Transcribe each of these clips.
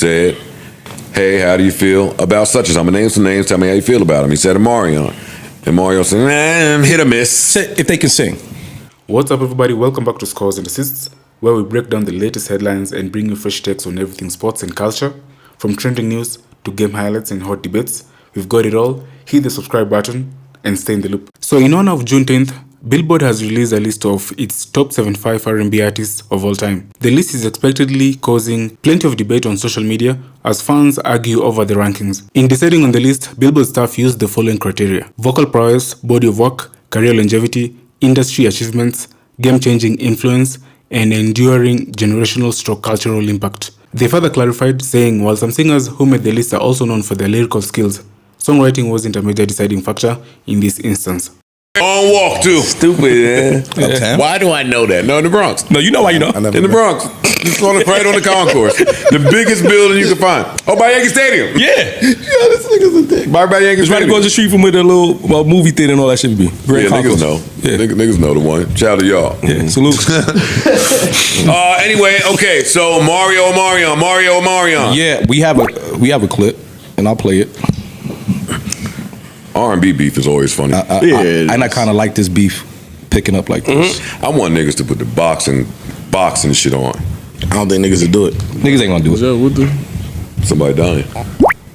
said, hey, how do you feel about such as I'm gonna name some names, tell me how you feel about him. He said Omarion. And Mario said, hit or miss. If they can sing. What's up, everybody? Welcome back to Scores and Assists, where we break down the latest headlines and bring you fresh takes on everything sports and culture. From trending news to game highlights and hot debates, we've got it all. Hit the subscribe button and stay in the loop. So in honor of June 10th, Billboard has released a list of its top 75 R&B artists of all time. The list is expectedly causing plenty of debate on social media as fans argue over the rankings. In deciding on the list, Billboard staff used the following criteria: vocal prowess, body of work, career longevity, industry achievements, game-changing influence, and enduring generational/cultural impact. They further clarified, saying while some singers who made the list are also known for their lyrical skills, songwriting wasn't a major deciding factor in this instance. On walk too. Stupid, man. Why do I know that? No, in the Bronx. No, you know why you know. In the Bronx. It's right on the concourse. The biggest building you can find. Oh, by Yankee Stadium. Yeah. This nigga's a dick. By Yankee It's right Stadium. across the street from where the little movie theater and all that shit be. Great niggas know. Yeah. Niggas know the one. Shout out to y'all. Yeah, salute. Anyway, okay, so Mario Omarion. Yeah, we have a clip, and I'll play it. R&B beef is always funny. And I kind of like this beef picking up like this. I want niggas to put the boxing shit on. I don't think niggas will do it. Niggas ain't gonna do it. Somebody dying.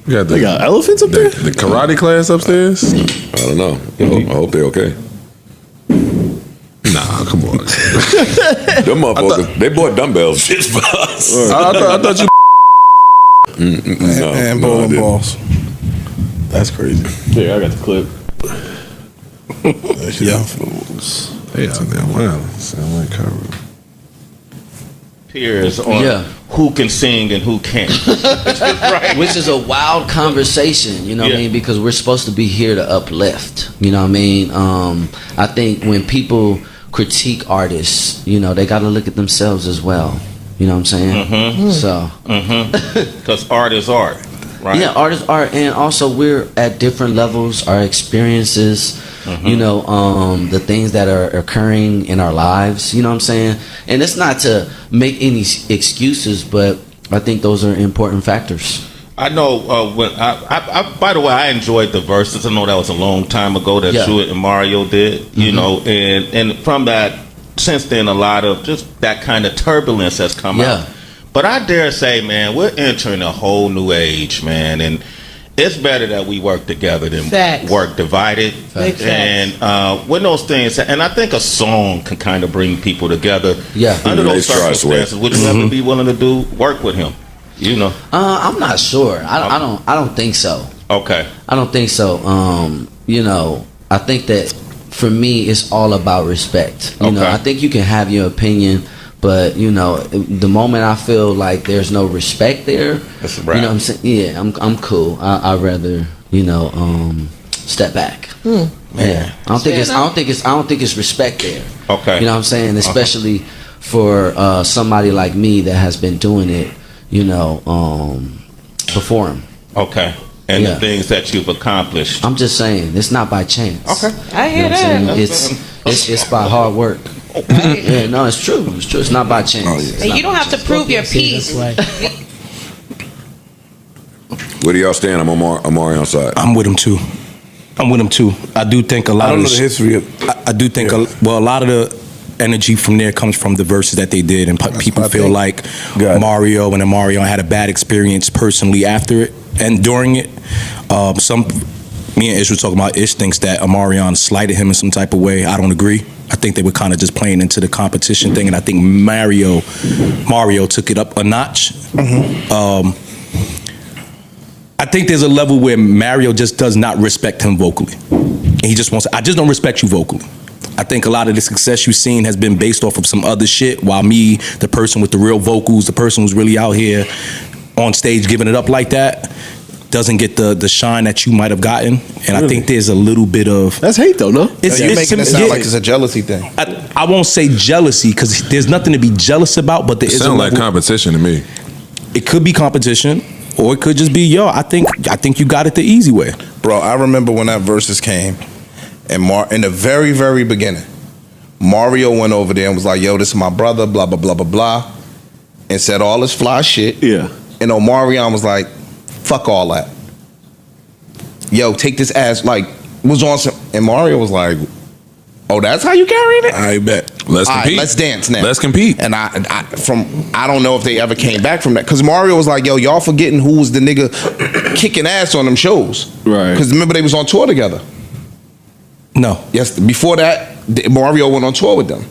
They got elephants up there? The karate class upstairs? I don't know. I hope they're okay. Nah, come on. Them motherfuckers, they bought dumbbells. Shit for us. I thought you. And bowling balls. That's crazy. Yeah, I got the clip. Yeah. They out there. Wow. Sound like cover. Peers on who can sing and who can't. Right. Which is a wild conversation, you know what I mean? Because we're supposed to be here to uplift, you know what I mean? I think when people critique artists, you know, they got to look at themselves as well. You know what I'm saying? Mm-hmm. So. Because art is art, right? Yeah, art is art. And also we're at different levels, our experiences, you know, the things that are occurring in our lives, you know what I'm saying? And it's not to make any excuses, but I think those are important factors. I know when I by the way, I enjoyed the verses. I know that was a long time ago that you and Mario did, you know, and from that, since then, a lot of just that kind of turbulence has come out. But I dare say, man, we're entering a whole new age, man, and it's better that we work together than work divided. And when those things, and I think a song can kind of bring people together. Under those circumstances, would you ever be willing to do work with him? You know, I'm not sure. I don't think so. Okay. I don't think so. You know, I think that for me, it's all about respect. You know, I think you can have your opinion, but you know, the moment I feel like there's no respect there, that's a wrap. you know what I'm saying? Yeah, I'm cool. I'd rather, you know, step back. Yeah, I don't think it's respect there. Okay. You know what I'm saying? Especially for somebody like me that has been doing it, you know, before him. Okay. And the things that you've accomplished. I'm just saying, it's not by chance. Okay. I hear that. It's by hard work. Yeah, no, it's true. It's true. It's not by chance. And you don't have to prove your piece. Where do y'all stand? I'm on Marion's side. I'm with him too. I do think a lot I don't of know the history of. I do think a lot of the energy from there comes from the verses that they did, and people feel like Mario and Omarion had a bad experience personally after it and during it. Me and Ish were talking about. Ish thinks that Omarion slighted him in some type of way. I don't agree. I think they were kind of just playing into the competition thing, and I think Mario took it up a notch. I think there's a level where Mario just does not respect him vocally, and he just wants. I just don't respect you vocally. I think a lot of the success you've seen has been based off of some other shit, while me, the person with the real vocals, the person who's really out here on stage giving it up like that, doesn't get the shine that you might have gotten. And I think there's a little bit of... That's hate though, no? You're making it sound like it's a jealousy thing. I won't say jealousy, because there's nothing to be jealous about, but there is a level... Sound like competition to me. It could be competition, or it could just be, I think you got it the easy way. Bro, I remember when that verses came, and in the very, very beginning, Mario went over there and was like, yo, this is my brother, blah, blah, blah, blah, blah, and said all this fly shit. Yeah. And Omarion was like, fuck all that. Yo, take this ass, like, was on some, and Mario was like, oh, that's how you carrying it? I bet. Let's All right, compete. let's dance now. Let's compete. And I don't know if they ever came back from that, because Mario was like, yo, y'all forgetting who was the nigga kicking ass on them shows. Right. Because remember they was on tour together. No. Yes, before that, Mario went on tour with them.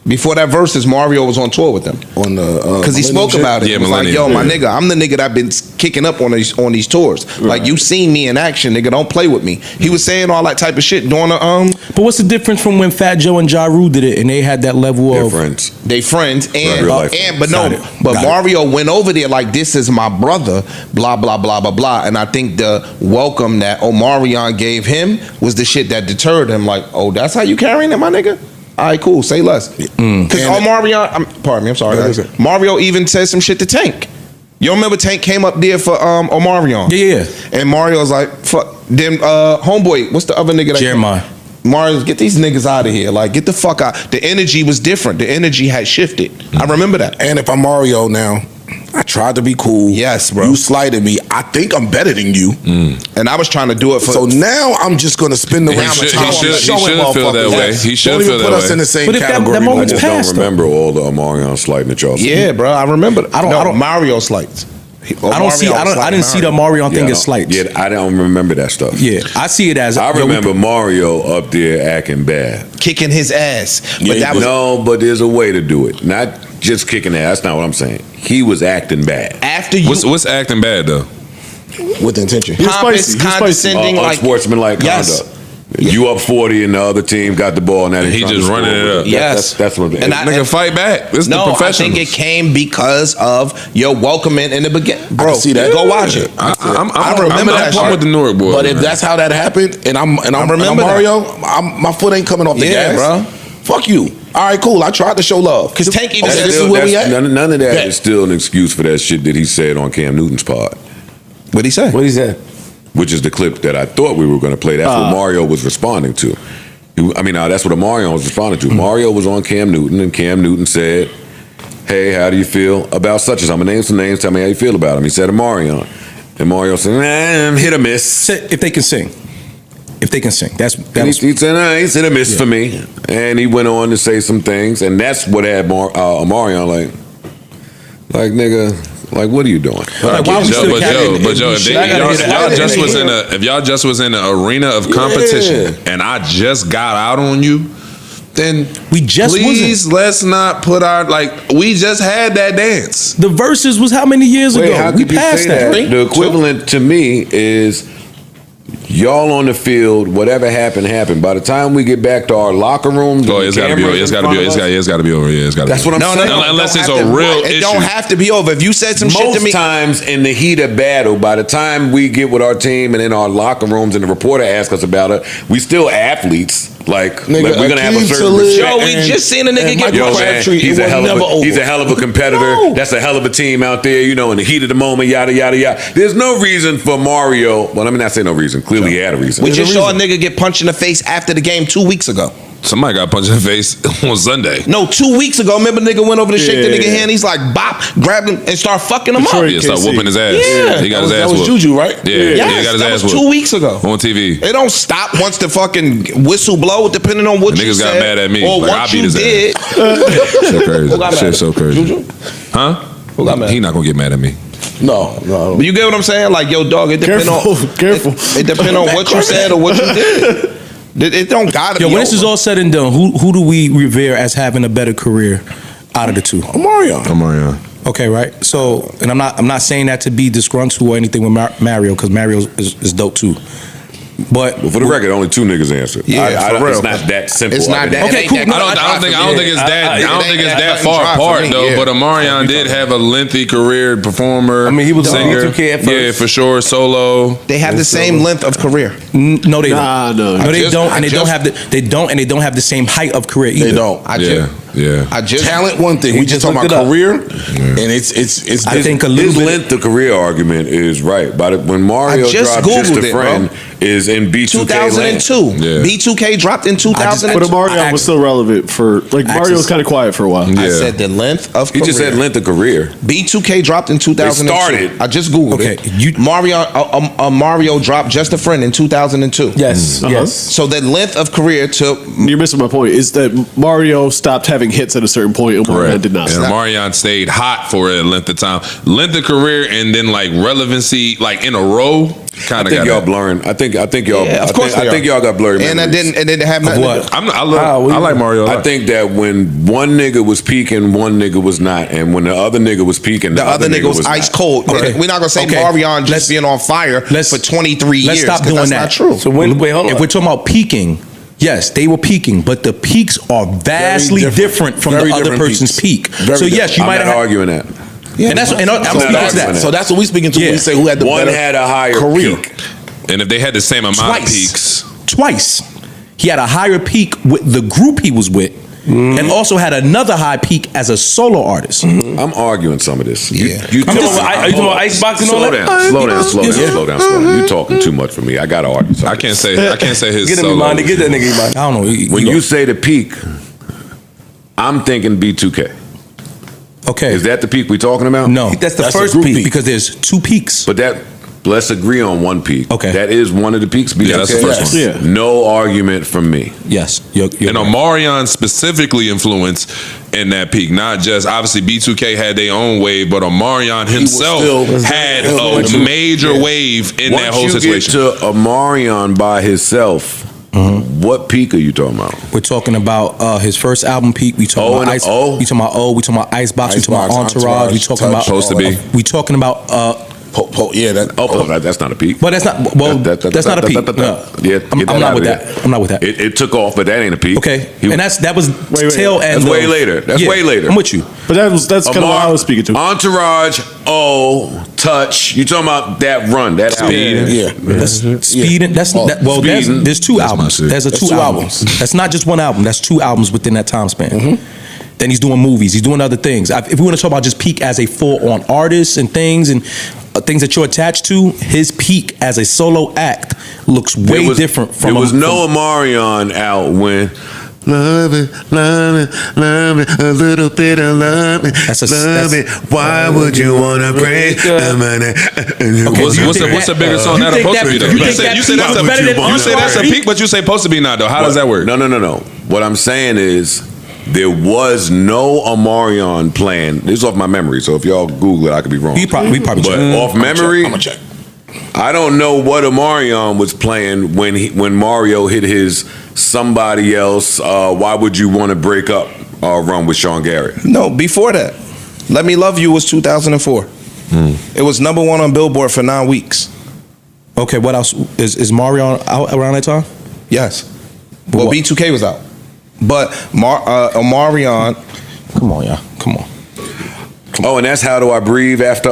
Before that Versus, Mario was on tour with them. On the Because he spoke about it. Yeah, He was like, Millennium, yo, my yeah. nigga, I'm the nigga that been kicking up on these tours. Like, you seen me in action, nigga, don't play with me. He was saying all that type of shit during the, But what's the difference from when Fat Joe and Ja Rule did it and they had that level They're of friends. they friends, and Real life but no, Got it. but Got it. Mario went over there like, this is my brother, blah blah blah blah blah, and I think the welcome that Omarion gave him was the shit that deterred him. Like, oh, that's how you carrying it, my nigga. All right, cool. Say less. Because Omarion, pardon me, I'm sorry, guys. Mario even said some shit to Tank. You remember Tank came up there for Omarion? Yeah. And Mario was like, fuck. Then homeboy, what's the other nigga that Jeremiah. Mario, get these niggas out of here. Like, get the fuck out. The energy was different. The energy had shifted. I remember that. And if I'm Mario now, I tried to be cool. Yes, bro. You slighted me. I think I'm better than you. And I was trying to do it for. So now I'm just going to spin the He round should- of time. he should- he showing should feel motherfuckers that way. He should don't even feel put that us way. in the same But if that category. moment I was just past, don't remember all the Omarion slighting that y'all said. Yeah, bro. I remember. I don't- Mario slights. I didn't see the Omarion thing as slights. Yeah, I don't remember that stuff. Yeah, I see it as I remember Mario up there acting bad. Kicking his ass. But that was. No, but there's a way to do it. Not just kicking ass. That's not what I'm saying. He was acting bad. After you. What's acting bad though? with intention. Pompous, condescending, like. Unsportsmanlike Yes. conduct. You up 40 and the other team got the ball and that He just running it up. Yes. That's what. And I- Nigga, fight back. This is No, the I professionals. think it came because of your welcoming in the beginning. Bro, I can see that. Go watch it. I remember remember that that shit. part with the Newark boys. But if man. that's how that happened, and I'm remember that. Mario, my foot ain't coming off the Yeah, gas, bro. Fuck you. All right, cool. I tried to show love. Because Tank even Okay, said, this is where we at. None of that Bet. is still an excuse for that shit that he said on Cam Newton's pod, what'd he say? What he said? which is the clip that I thought we were going to play. That's what Mario was responding to. That's what Omarion was responding to. Mario was on Cam Newton, and Cam Newton said, hey, how do you feel about such as I'm going to name some names. Tell me how you feel about him. He said Omarion. And Mario said, hit or miss. If they can sing. If they can sing. That was, He said, he's hit or miss for me. And he went on to say some things, and that's what had Omarion like, nigga, like, what are you doing? Like, why was he still But captain? Joe, if y'all just was in an arena of competition, and I just got out on you, then We just please let's not put we just had that dance. the Versus was how many years Wait, ago? how We could you passed say that. that? The equivalent to me is y'all on the field, whatever happened. By the time we get back to our locker rooms, Oh, it's got to be over. It's got to be over. Yeah, it's got to be. That's what I'm saying. Unless Don't it's have a to- real It issue. don't have to be over. If you said some shit to Most me. times in the heat of battle, by the time we get with our team and in our locker rooms and the reporter asks us about it, we still athletes. Like, Nigga, we're going to have a Akeem certain Talib respect. Yo, we just seen a nigga and get Michael Yo, man, Crabtree, he's it a was hell never of over. a competitor. No. That's a hell of a team out there, in the heat of the moment, yada, yada, yada. There's no reason for Mario. Well, let me not say no reason. Clearly he had a reason. We just saw a nigga get punched in the face after the game 2 weeks ago. Somebody got punched in the face on Sunday. No, 2 weeks ago. Remember, nigga went over to shake the nigga hand. He's like, bop, grabbed him and start fucking him up. Yeah, start whooping his ass. Yeah. He got his That ass was whooped. Juju, right? Yeah, Yes, he got his that ass was whooped 2 weeks ago. on TV. It don't stop once the fucking whistle blow, depending on what The you niggas got said mad at me. or Like, I what beat you his did. So crazy. Who got mad? Shit's so crazy. Juju? Huh? Who got mad? He not gonna get mad at me. No. But you get what I'm saying? Like, yo, dog, it depends on Careful. It depends on what you said or what you did. It don't gotta Yo, be when this is over. all said and done, who do we revere as having a better career out of the two? Omarion. Okay, right. So, and I'm not saying that to be disgruntled or anything with Mario, because Mario is dope too. But Well, for the record, only two niggas answered. Yeah, for real. It's not that simple. It's not that. Okay, it ain't cool. that No, I don't think it's that far drive for apart me, though. yeah. But Omarion did have a lengthy career, performer. I mean, he was on singer. Y2K at Yeah, first. for sure. Solo. They have the same length of career. no, they Nah, don't. no. No, they just- don't, I and they just- don't have the same height of career either. They don't. I Yeah. just, Yeah. I just Talent, one thing. We just talking looked about it up. career, and it's. I think a little His bit. length of career argument is right. But when Mario I just dropped Just Googled a it, Friend bro. is in B2K land. 2002. Yeah. B2K dropped in 2002. But Omarion was still relevant for Mario was kind of quiet for a while. I said the length of He career. just said length of career. B2K dropped in 2002. started. I just Googled it. Mario dropped Just a Friend in 2002. Yes, yes. So the length of career took. You're missing my point. Is that Mario stopped having hits at a certain point, and Omarion did not. And Omarion stayed hot for a length of time, length of career, and then like relevancy, like in a row. Kind I of think y'all blurring. I think y'all. Yeah, of course I think y'all got blurry. And I memories. didn't have nothing. What? I like Mario. a lot. I think that when one nigga was peaking, one nigga was not, and when the other nigga was peaking, The other nigga was ice not. cold. Okay. We're not gonna say Okay. Marion just Let's- being on fire for 23 years. Let's stop 'cause doing that's that. not true. So wait, hold on. If we're talking about peaking, yes, they were peaking, but the peaks are vastly Very different. different from Very the other different person's peaks. peak. Very So yes, different. you I'm might not have. arguing that. And that's and I'm not speaking to arguing that. So that's what we speaking to. Yeah. We say who had the One better had a higher career. peak. And if they had the same amount of peaks, Twice. He had a higher peak with the group he was with, and also had another high peak as a solo artist. I'm arguing some of this. Yeah. You Are you talking about Icebox and all slow that? down, slow down. You talking too much for me. I gotta argue. Some I of this. can't say his Get him, solo. Imani. Get that nigga, Imani. I don't know. When you say the peak, I'm thinking B2K. okay, Is that the peak we talking about? no? That's the That's the first group peak peak. because there's two peaks. But let's agree on one peak. Okay. That is one of the peaks. B2K. Yeah, that's the first one. Yeah. No argument from me. Yes, you're And right. Omarion specifically influenced in that peak, not just obviously B2K had their own wave, but Omarion himself still- had a major wave in that whole Once you situation. get to Omarion by himself, what peak are you talking about? We're talking about his first album peak. We talking O about and Ice. O? We talking about O. We talking about Icebox. We talking about Icebox, Entourage. We talking about Supposed to be. We talking about. Yeah, that. Oh, that's not a peak. But that's not. Well, that's not a peak. No. Yeah, I'm get that not out with of that. there. I'm not with that. It took off, but that ain't a peak. Okay, He- and that was wait. tail end. That's way of- later. That's way later. I'm with you. But that's kind of what I was speaking to. Entourage, Touch. You talking about that run, that Speed. album. Yeah. That's speeding. That's Speeding. there's two albums. shit. There's That's two two albums. That's not just one album. That's two albums within that time span. Mm-hmm. Then he's doing movies. He's doing other things. If we want to talk about just peak as a full-on artist and things things that you're attached to, his peak as a solo act looks way different from. There was no Omarion out when. Love it, a little bit of love it, love it. Why would you wanna break? What's the bigger song that supposed to be though? You say that's a better than you say that's a peak, but you say supposed to be not though. How does that work? No. What I'm saying is there was no Omarion plan. This is off my memory, so if y'all Google it, I could be wrong. We probably But check. off memory, I'm gonna check. I don't know what Omarion was playing when Mario hit his somebody else. Why would you want to break up run with Sean Garrett? No, before that, Let Me Love You was 2004. It was number 1 on Billboard for 9 weeks. Okay, what else is Mario out around that time? Yes. Well, what? B2K was out, but Omarion. Come on, y'all. Come on. Oh, and that's How Do I Breathe after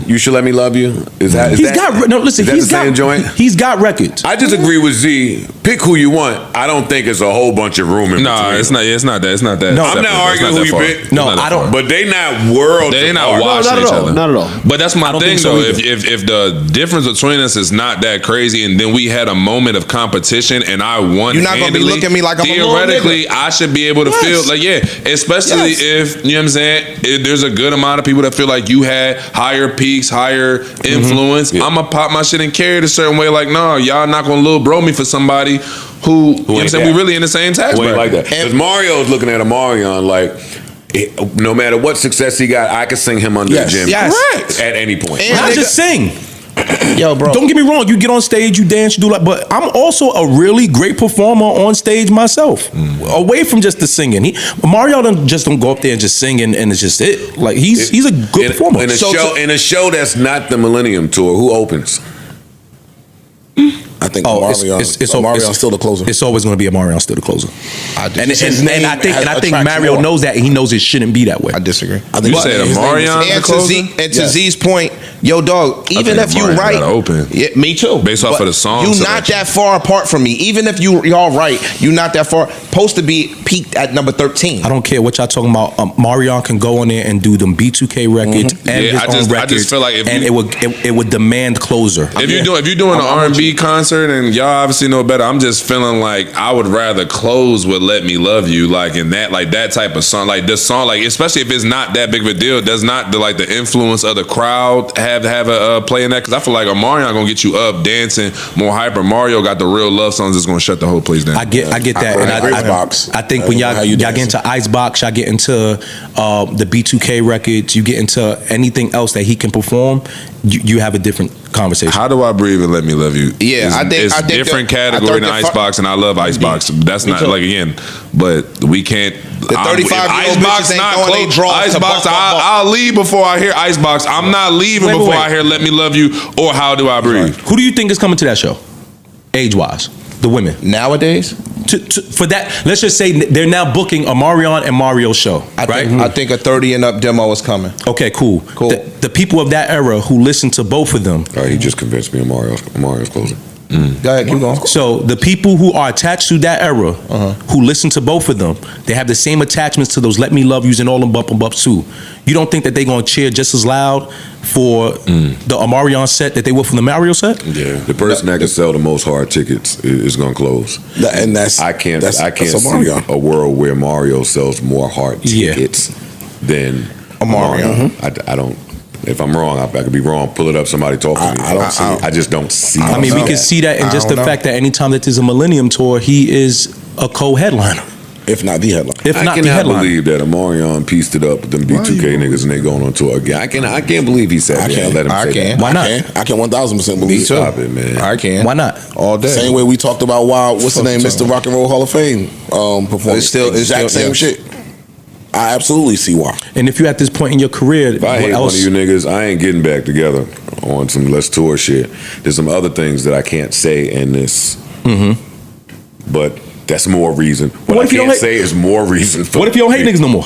You Should Let Me Love You? Is that He's got no. Listen, is that he's the same got joint? He's got records. I disagree with Z. Pick who you want. I don't think it's a whole bunch of room in Nah, between. it's not. It's not that. It's not that. No, I'm separate. not It's arguing that who you far. pick. It's No, not that I don't- far. But they not worlds. They not apart. watching not at each all. other. Not at all. But that's my don't thing think so though. either. If the difference between us is not that crazy, and then we had a moment of competition, and I won, You're not gonna be looking at me like I'm a little theoretically, I should be able to feel like especially if you know what I'm saying. If there's a good amount of people that feel like you had higher peaks, higher influence. I'ma pop my shit and carry it a certain way. Like, no, y'all not gonna little bro me for somebody who you know what I'm ain't saying. that. We really in the same tax Who ain't bracket. like that. Because Mario's looking at Omarion like, no matter what success he got, I could sing him under the gym. Yes. Correct. At any point. And Not just sing. Yo, bro. Don't get me wrong. You get on stage, you dance, you do like. But I'm also a really great performer on stage myself. Away from just the singing, Mario don't go up there and just sing and it's just it. Like he's a good performer. In a show that's not the Millennium Tour, who opens? I think Oh, Omarion's still the closer. It's always going to be Omarion still the closer. I I think Mario knows that, and he knows it shouldn't be that way. I disagree. I think You said his name is- Omarion? And to Z's point, Yo, dog, even think if you Omarion right, gotta open. Yeah, me too. Based off But of the song you not selection. that far apart from me. Even if y'all right, you not that far. Supposed to be peaked at number 13. I don't care what y'all talking about. Omarion can go on there and do them B2K records and Yeah, his own records. I just feel like if and you- it would demand closer. If you're doing an R&B concert and y'all obviously know better, I'm just feeling like I would rather close with "Let Me Love You," like in that type of song, like this song, like especially if it's not that big of a deal, does not the influence of the crowd have a play in that? Because I feel like Omarion gonna get you up dancing more hyper. Mario got the real love songs that's gonna shut the whole place down. I get that, and I think when y'all get into Icebox, y'all get into the B2K records, you get into anything else that he can perform, you have a different conversation. How Do I Breathe and Let Me Love You? Yeah, I think it's different category than Icebox, and I love Icebox. That's not like again, but we can't. The 35-year-old bitches ain't throwing they draws to Icebox, bump. I'll leave before I hear Icebox. I'm not leaving before I hear Let Me Love You or How Do I Breathe. Who do you think is coming to that show, age-wise? The women nowadays. For that, let's just say they're now booking Omarion and Mario's show, right? I think a 30 and up demo is coming. Okay, cool. The people of that era who listen to both of them. All right, he just convinced me Mario's closing. Go ahead, keep going. So the people who are attached to that era, who listen to both of them, they have the same attachments to those "Let Me Love Yous" and all them bump and bumps too. You don't think that they're gonna cheer just as loud for the Omarion set that they will for the Mario set? Yeah, the person that can sell the most hard tickets is gonna close. And that's I can't that's see Omarion. a world where Mario sells more hard tickets than Omarion. I don't. If I'm wrong, I could be wrong. Pull it up. Somebody talk to me. I don't see it. I just don't see. I mean, we can see that in just the fact that anytime that there's a Millennium Tour, he is a co-headliner. If not the headline. If I not the cannot headliner. believe that Omarion pieced it up with them B2K niggas and they going on tour again. I can't believe he said that. Let him say that. Why not? I can 1000% believe it. Stop it, man. I can. Why not? All day. Same way we talked about what's the name, Mr. Rock and Roll Hall of Fame performance. It's still exact same shit. I absolutely see why. And if you're at this point in your career, If I what hate one else? of you niggas, I ain't getting back together on some Let's Tour shit. There's some other things that I can't say in this, but that's more reason. What I can't say is more reason. For What if you don't hate niggas no more?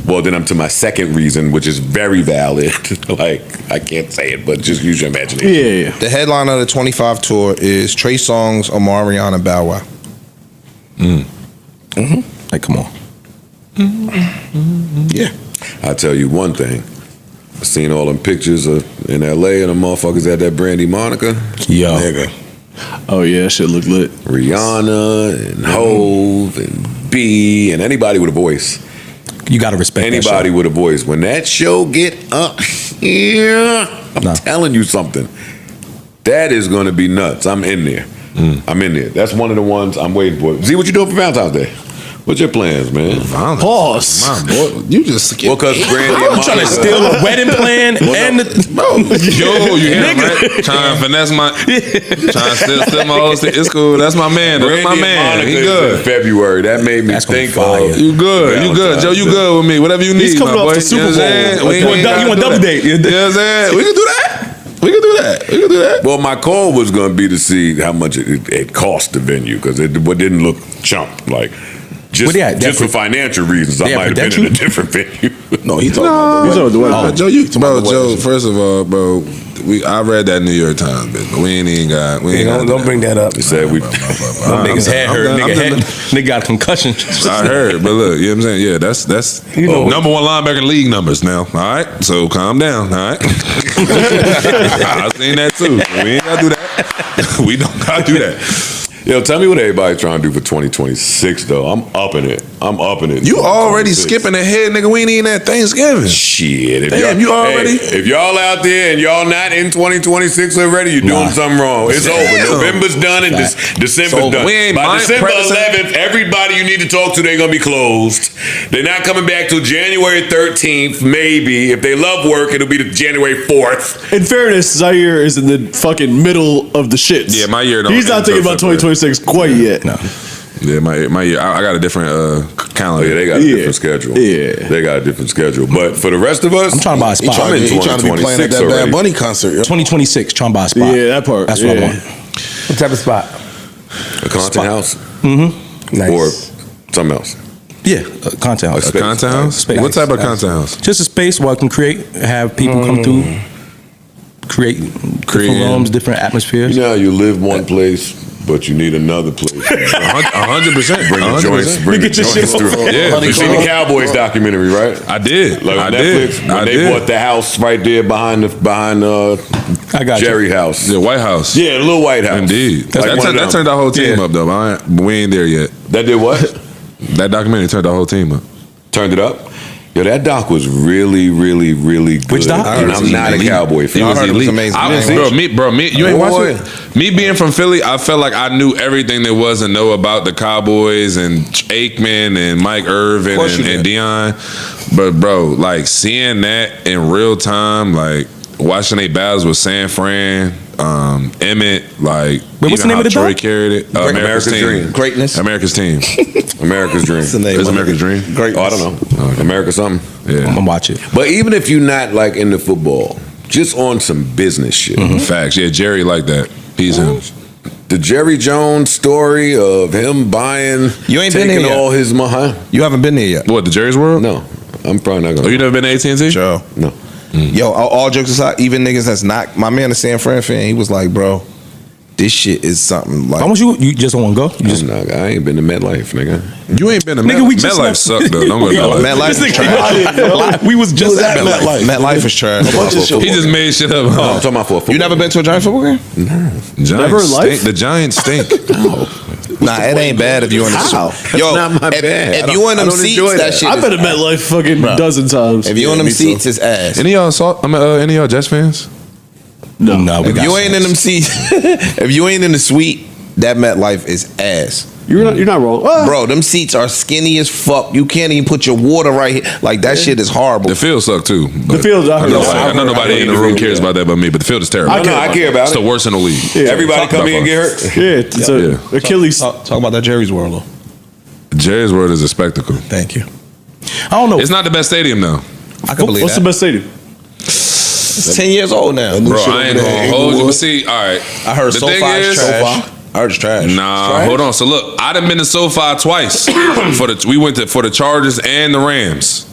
Well, then I'm to my second reason, which is very valid. Like, I can't say it, but just use your imagination. Yeah. The headline of the 25 tour is Trey Songz, Omarion, and Bow Wow. Like, come on. Yeah. I'll tell you one thing. I seen all them pictures in LA and the motherfuckers at that Brandy Monica. Yo. Nigga. Oh yeah, that shit look lit. Rihanna and Hove and B and anybody with a voice. You gotta respect that Anybody shit. with a voice. When that show get up here, I'm telling you something. That is going to be nuts. I'm in there. I'm in there. That's one of the ones I'm waiting for. Z, what you doing for Valentine's Day? What's your plans, man? Pause. My boy, you just Well, because Brandy and Trying to Monica- steal a wedding plan and Yo, you hear him, right? Trying to finesse trying to steal my old shit. It's cool. That's my man. That's Brandy my and man. Monica He is good. in February. That made me think fire. of You good. You good. Joe, you good with me. Whatever you need, He's coming my off boy. the Super You know what I'm saying? Bowl. We You want ain't gotta double do that. date. You know what I'm saying? We can do that. We can do that. We can do that. Well, my call was going to be to see how much it cost the venue because it didn't look chump. Like, Where they at? just for financial reasons, I They at might have been in a different venue. No, he talking about He's on the wedding. Joe, Joe. First of all, bro, I read that New York Times, but we ain't even got. We ain't don't bring that up. They said we. niggas head hurt. Nigga got a concussion. I heard, but look, you know what I'm saying? Yeah, that's number one linebacker in league numbers now. All right, so calm down. All right, I seen that too. We ain't gotta do that. We don't gotta do that. Yo, tell me what everybody's trying to do for 2026, though. I'm upping it. You already skipping ahead, nigga. We ain't even at Thanksgiving. Shit. If Damn, you already? Hey, if y'all out there and y'all not in 2026 already, you're doing something wrong. It's over. November's done and December's done. We ain't By December practicing. 11th, everybody you need to talk to, they're going to be closed. They're not coming back till January 13th, maybe. If they love work, it'll be the January 4th. In fairness, Zaire is in the fucking middle of the shits. Yeah, my year don't He's not end thinking till about 2026 quite yet. No. Yeah, my year. I got a different calendar. Yeah, they got a different schedule. Yeah. They got a different schedule. But for the rest of us, I'm trying to buy a spot. I'm in He trying to be playing at 2026 that already. Bad Bunny concert. Yo. 2026, trying to buy a spot. Yeah, that part. That's what I Yeah. want. What type of spot? A content house. Nice. Or something else. Yeah, content house. A space. Content house? Space. What type of content house? Just a space where I can create, have people come through. create different rooms, different atmospheres. You know how you live one place, but you need another place. 100%. Bring the joints, bring the joints through. Yeah, you seen the Cowboys documentary, right? I did. Like on I Netflix, did. when I they did. bought the house right there behind I got Jerry house. The White House. Yeah, the little White House. Indeed. Like That turned our whole team up, though. We ain't there yet. That did what? That documentary turned our whole team up. Turned it up? Yo, that doc was really, really, really good. Which doc? And I'm not a Cowboy fan. He was elite. Me, you ain't watch it? Me being from Philly, I felt like I knew everything there was to know about the Cowboys and Aikman and Mike Irvin and Dion. But bro, like seeing that in real time, like watching they battles with San Fran, Emmett, like what's the name of the Troy doc? carried it. America's Dream. Greatness. America's team. America's Dream. What's the name? It's America's Dream. Greatness. Oh, I don't know. America something. Yeah. I'm gonna watch it. But even if you're not like into football, just on some business shit. Facts. Yeah, Jerry like that. He's him. The Jerry Jones story of him buying, You ain't been taking there yet. all his money. You haven't been there yet. What, the Jerry's World? No, I'm probably not Oh, gonna. you never been to AT&T? Sure. No. Yo, all jokes aside, even niggas that's not my man, the San Fran fan, he was like, bro, this shit is something like. How much you just don't want to go? You just I ain't been to MetLife, nigga. You ain't been to Nigga, we just MetLife left. sucked, though. Don't go to MetLife. MetLife is trash. we was just at MetLife. MetLife is trash. He just made shit up. I'm talking about for a football. You never been to a Giant football game? Giants Never in life? stink. The Giants stink. Nah, it ain't bad if you in the How? Yo, not my bad. if I you don't- in I them don't seats, enjoy that that. shit I've is, been to MetLife fucking a dozen times. if you in them seats, it's ass. Any of y'all Jets fans? no, we If got you ain't in sense. them seats, if you ain't in the suite, that MetLife is ass. You're not wrong. Bro, them seats are skinny as fuck. You can't even put your water right here. Like, that shit is horrible. The field sucked too. The field, I heard. I know nobody in the room cares about that but me, but the field is terrible. I care I care about It's it. the worst in the league. Yeah. Everybody Talk come about in and get hurt. Yeah, it's a Achilles. Talk about that Jerry's World, though. Jerry's World is a spectacle. Thank you. I don't know. It's not the best stadium though. I can believe What's that. the best stadium? It's 10 years old now. Bro, I ain't gonna hold you. But see, all right. I heard the SoFi thing is is, trash. I heard it's trash. Nah, hold on. So look, I done been to SoFi twice. We went for the Chargers and the Rams.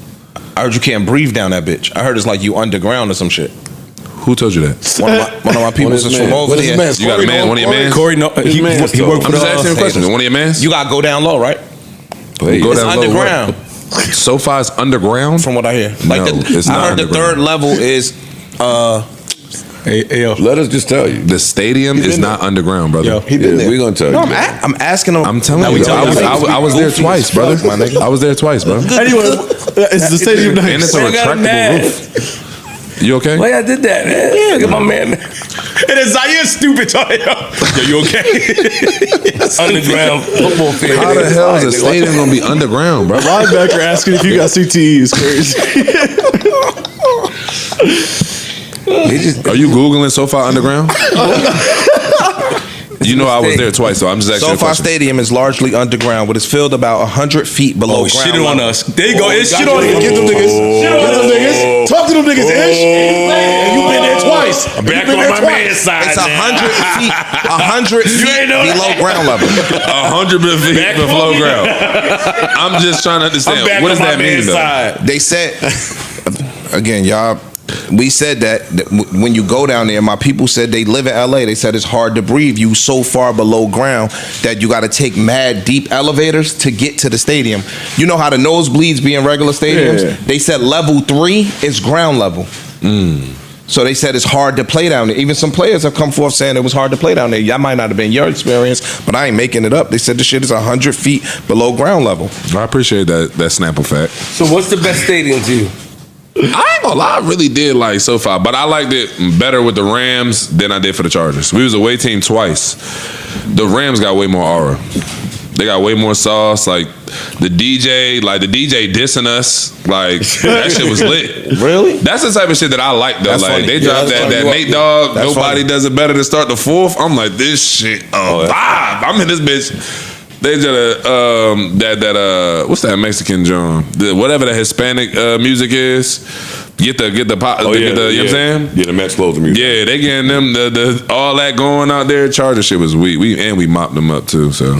I heard you can't breathe down that bitch. I heard it's like you underground or some shit. Who told you that? One of my people is from over there. You got a man, one of your mans? Corey, no, he worked I'm for just asking you a question. One of your mans? You gotta go down low, right? Go It's down low, underground, what? SoFi's underground? from what I hear. No, it's I not heard the underground. third level is Hey, yo. Let us just tell you. The stadium is not underground, brother. Yo. He been there. We're gonna tell you. No, I'm asking him. I'm telling Now we you, tell you. I was there twice, brother. my nigga. I was there twice, bro. And Anyway, is the stadium nice? it's a retractable roof. You okay? I did that, man. Yeah, look at my man. And then Zaire stupid talking. Yo, you okay? Underground football field. How the hell is a stadium gonna be underground, bro? Linebacker asking if you got CTE is crazy. Are you Googling SoFi underground? You know I was there twice, so I'm just asking you a SoFi question. Stadium is largely underground, but it's filled about 100 feet below ground. Shit on level. us. There you go. It's shit on us. Get them niggas. Get them niggas. Talk to them niggas, Ish. And you been there twice. Back on my man's side. It's 100 feet. 100 feet below ground level. 100 feet below ground. I'm just trying to understand. What does that mean, though? They said, again, y'all, we said that when you go down there, my people said they live in LA. They said it's hard to breathe. You so far below ground that you got to take mad deep elevators to get to the stadium. You know how the nosebleeds be in regular stadiums? Yeah. They said level 3 is ground level. So they said it's hard to play down there. Even some players have come forth saying it was hard to play down there. Y'all might not have been your experience, but I ain't making it up. They said the shit is 100 feet below ground level. I appreciate that Snapple fact. So what's the best stadium to you? I ain't gonna lie, I really did like SoFi, but I liked it better with the Rams than I did for the Chargers. We was away team twice. The Rams got way more aura. They got way more sauce. Like the DJ dissing us. Like that shit was lit. Really? That's the type of shit that I like though. That's Like funny. they Yeah, dropped that's that funny. Nate Dogg. That's Nobody funny. does it better to start the fourth. I'm like, this shit vibe. I'm in this bitch. They did what's that Mexican John? Whatever the Hispanic music is. Get the pop. You know what I'm saying? Yeah, the Mets closing music. Yeah, they getting them the all that going out there. Charger shit was weak. We mopped them up too. So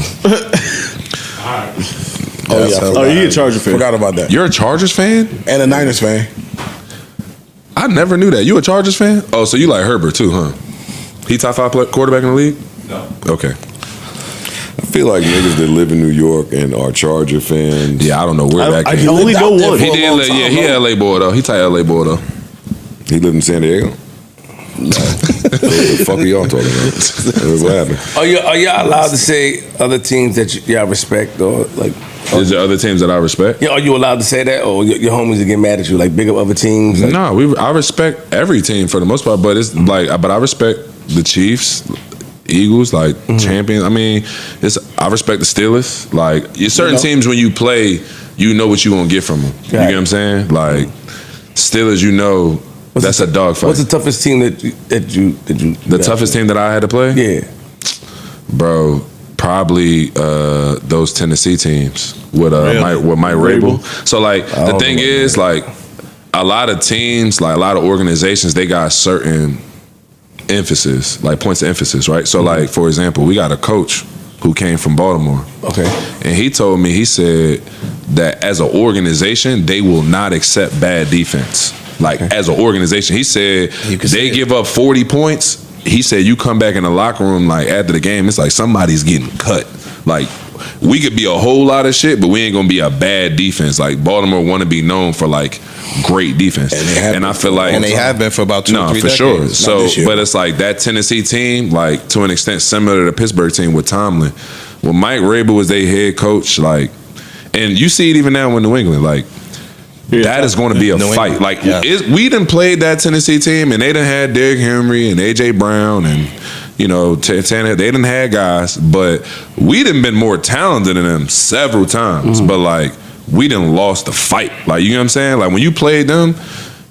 Oh, yeah. Oh, you a Charger fan? Forgot about that. you're a Chargers fan? And a Niners fan. I never knew that. You a Chargers fan? Oh, so you like Herbert too, huh? He top 5 quarterback in the league? No. Okay. I feel like niggas that live in New York and are Charger fans. Yeah, I don't know where that I came can from. only know one. He did. He LA boy though. He tight LA boy though. He lived in San Diego. What the fuck are y'all talking about? What happened? Are y'all allowed to say other teams that y'all respect or like? Is there other teams that I respect? Yeah, are you allowed to say that, or your homies will get mad at you, like big up other teams? Like, No, I respect every team for the most part, but it's like, but I respect the Chiefs, Eagles, like champions. I mean, I respect the Steelers. Like, certain teams when you play, you know what you gonna get from them. You get what I'm saying? Like Steelers, you know. That's a dogfight. What's the toughest team that you? The toughest team that I had to play? Yeah, bro, probably those Tennessee teams with Mike Rabel. So like the thing is, like a lot of teams, like a lot of organizations, they got certain emphasis, like points of emphasis, right? So like for example, we got a coach who came from Baltimore. Okay. And he told me, he said that as an organization, they will not accept bad defense. Like as an organization, he said they give up 40 points. He said you come back in the locker room like after the game, it's like somebody's getting cut. Like we could be a whole lot of shit, but we ain't gonna be a bad defense. Like Baltimore want to be known for like great defense, and I feel like they have been for about 2 or 3 for decades. sure. Not So, this year. but it's like that Tennessee team, like to an extent similar to the Pittsburgh team with Tomlin. When Mike Rabel was their head coach, like, and you see it even now in New England, like. That is going to be a fight. Like we done played that Tennessee team, and they done had Derrick Henry and AJ Brown, and you know Tanner. They done had guys, but we done been more talented than them several times. But like we done lost the fight. Like you know what I'm saying? Like when you played them,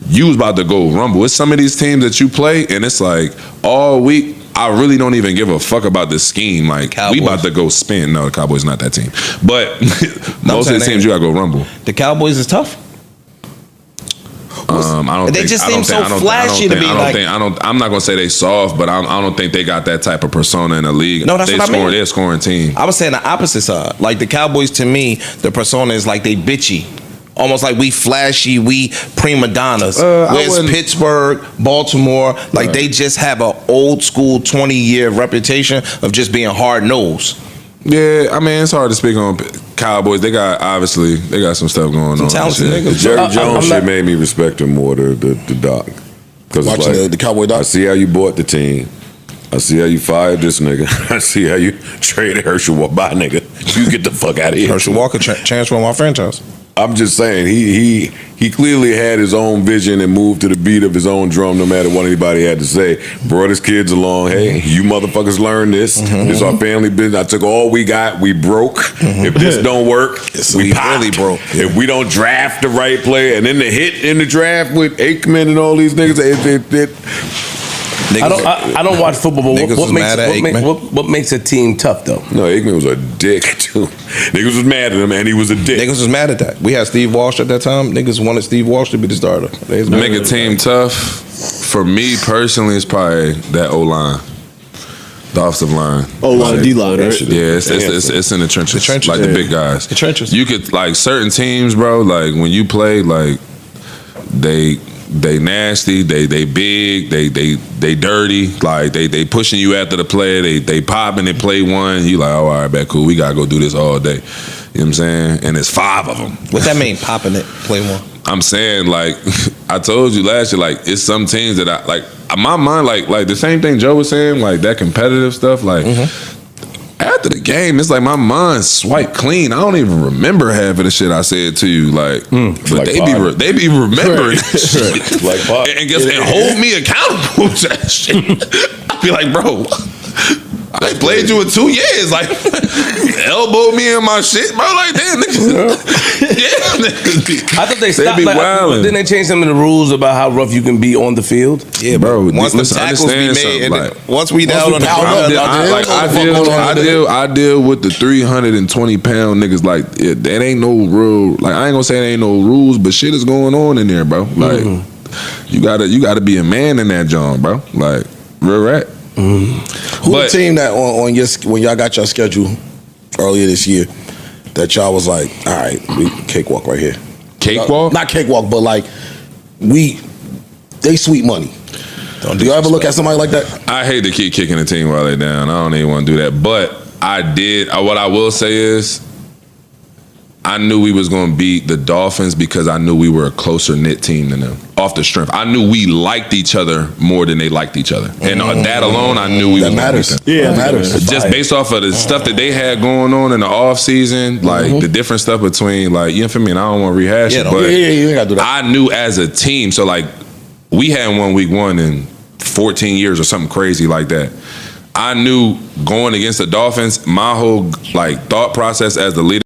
you was about to go rumble. It's some of these teams that you play, and it's like all week. I really don't even give a fuck about this scheme. Like we about to go spin. No, the Cowboys not that team, but most of the teams you gotta go rumble. The Cowboys is tough. I don't. They think, just I don't seem think, so I don't flashy think, to be I don't like. think, I don't. I'm not gonna say they soft, but I don't think they got that type of persona in the league. No, that's they what I mean. They're a scoring team. I was saying the opposite side. Like the Cowboys, to me, the persona is like they bitchy. Almost like we flashy, we prima donnas. Whereas Pittsburgh, Baltimore, like they just have an old school 20-year reputation of just being hard nosed. Yeah, I mean it's hard to speak on Cowboys. They got some stuff going on. The Jerry Jones shit made me respect him more. The doc, because Watching like, the Cowboy doc. I see how you bought the team. I see how you fired this nigga. I see how you traded Herschel Walker. Bye, nigga. You get the fuck out of here. Herschel Walker transferred my franchise. I'm just saying he clearly had his own vision and moved to the beat of his own drum, no matter what anybody had to say. Brought his kids along. Hey, you motherfuckers learn this. This is our family business. I took all we got. We broke. If this don't work, we really broke. If we don't draft the right player, and then the hit in the draft with Aikman and all these niggas, I don't watch football, but what makes a team tough though? No, Aikman was a dick too. Niggas was mad at him, and he was a dick. Niggas was mad at that. We had Steve Walsh at that time. Niggas wanted Steve Walsh to be the starter. Make a team tough. For me personally, it's probably that O line, the offensive line. O-line, D-line, right? Yeah, it's in the trenches. Like the big guys. The trenches. You could like certain teams, bro. Like when you play, like they nasty, they big, they dirty, like they pushing you after the play, they popping and play one, you like, oh, all right, bet, cool, we gotta go do this all day. You know what I'm saying? And it's 5 of them. What that mean, popping it, play one? I'm saying, like, I told you last year, like, it's some teams that I, like, my mind, like the same thing Joe was saying, like, that competitive stuff, like, after the game, it's like my mind swiped clean. I don't even remember half of the shit I said to you, like, but like they be remembering that shit. Like Pop. And hold me accountable to that shit. I be like, bro, I played you in 2 years, like elbowed me in my shit, bro. Like, damn, niggas. I thought they stopped. be Like, wildin'. didn't they change some of the rules about how rough you can be on the field? Yeah, bro. Once the listen, tackles be understand made, and something, like, once we down on the I deal with the 320-pound niggas. Like that ain't no real. Like I ain't gonna say there ain't no rules, but shit is going on in there, bro. Like you gotta be a man in that joint, bro. Like real rat. Who the team that on your when y'all got your schedule earlier this year that y'all was like, all right, we cakewalk right here. Cakewalk? Not cakewalk, but like we they sweet money. Do you ever look at somebody like that? I hate to keep kicking the team while they're down. I don't even want to do that. But I did. What I will say is, I knew we was going to beat the Dolphins because I knew we were a closer knit team than them. Off the strength, I knew we liked each other more than they liked each other, and that alone, I knew we. That matters. Yeah, that matters. Just based off of the stuff that they had going on in the off season, like the different stuff between, like, you know what I mean. I don't want to rehash it, but you ain't gotta do that. I knew as a team. So like, we hadn't won week 1 in 14 years or something crazy like that. I knew going against the Dolphins, my whole like thought process as the leader.